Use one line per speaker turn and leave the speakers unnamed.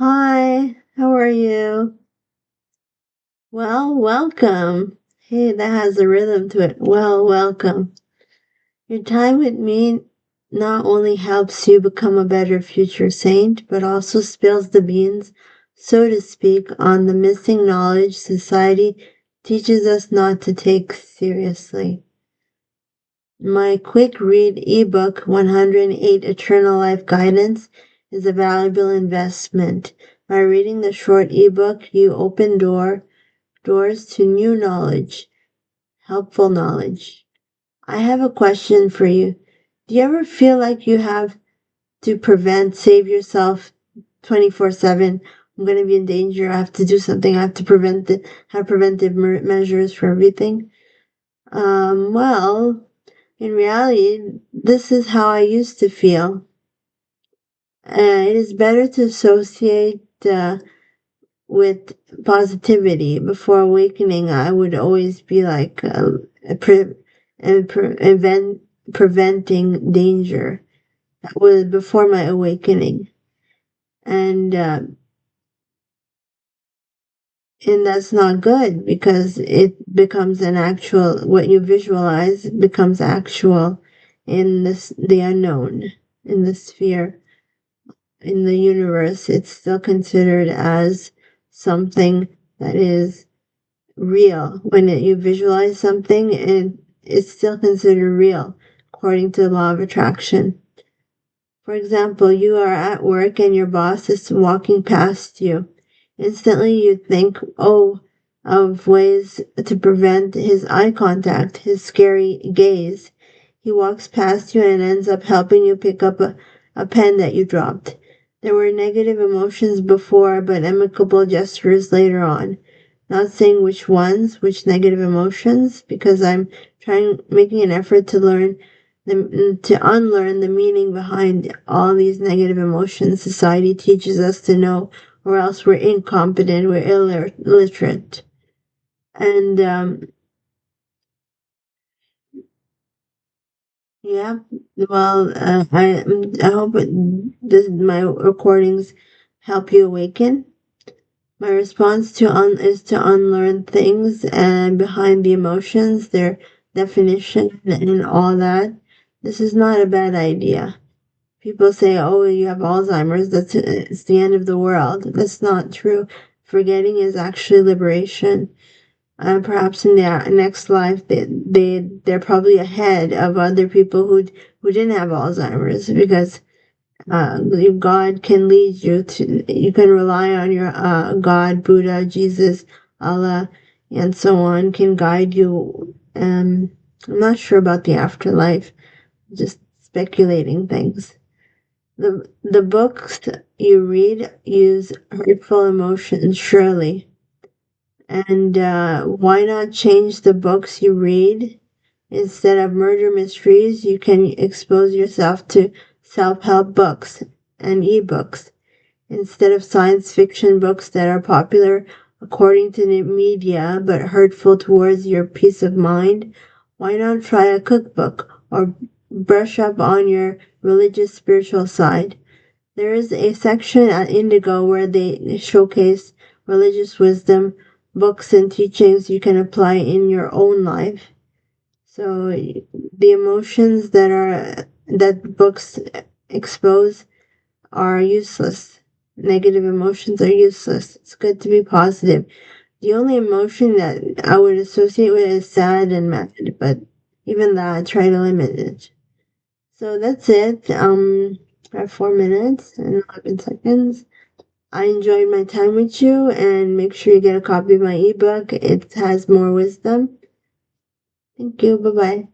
Hi, how are you? Well, welcome. Hey, that has a rhythm to it. Well, welcome. Your time with me not only helps you become a better future saint, but also spills the beans, so to speak, on the missing knowledge society teaches us not to take seriously. My quick read ebook, 108 Eternal Life Guidance, is a valuable investment. By reading the short ebook, you open doors to new knowledge, helpful knowledge. I have a question for you. Do you ever feel like you have to save yourself 24/7? I'm going to be in danger. I have to do something. I have to have preventive measures for everything. Well, in reality, this is how I used to feel. It is better to associate with positivity. Before awakening, I would always be like preventing danger. That was before my awakening, and that's not good because it becomes an actual. What you visualize becomes actual in the unknown, in the sphere, in the universe. It's still considered as something that is real. When you visualize something, and it's still considered real according to the law of attraction. For example, you are at work and your boss is walking past you. Instantly you think, of ways to prevent his eye contact, his scary gaze. He walks past you and ends up helping you pick up a pen that you dropped. There were negative emotions before, but amicable gestures later on. Not saying which negative emotions, because I'm making an effort to unlearn the meaning behind all these negative emotions society teaches us to know, or else we're incompetent, we're illiterate. And yeah, well, I hope my recordings help you awaken. My response is to unlearn things and behind the emotions, their definition and all that. This is not a bad idea. People say, "Oh, you have Alzheimer's. It's the end of the world." That's not true. Forgetting is actually liberation. Perhaps in their next life, they're probably ahead of other people who didn't have Alzheimer's, because God can lead you to. You can rely on your God, Buddha, Jesus, Allah, and so on can guide you. I'm not sure about the afterlife. Just speculating things. The books you read use hurtful emotions, surely. And why not change the books you read? Instead of murder mysteries, you can expose yourself to self-help books and ebooks. Instead of science fiction books that are popular according to the media but hurtful towards your peace of mind, why not try a cookbook or brush up on your religious spiritual side? There is a section at Indigo where they showcase religious wisdom, books, and teachings you can apply in your own life. So the emotions that books expose are useless. Negative emotions are useless. It's good to be positive. The only emotion that I would associate with is sad and mad, but even that, I try to limit it. So that's it. I have 4 minutes and 11 seconds. I enjoyed my time with you, and make sure you get a copy of my ebook. It has more wisdom. Thank you. Bye bye.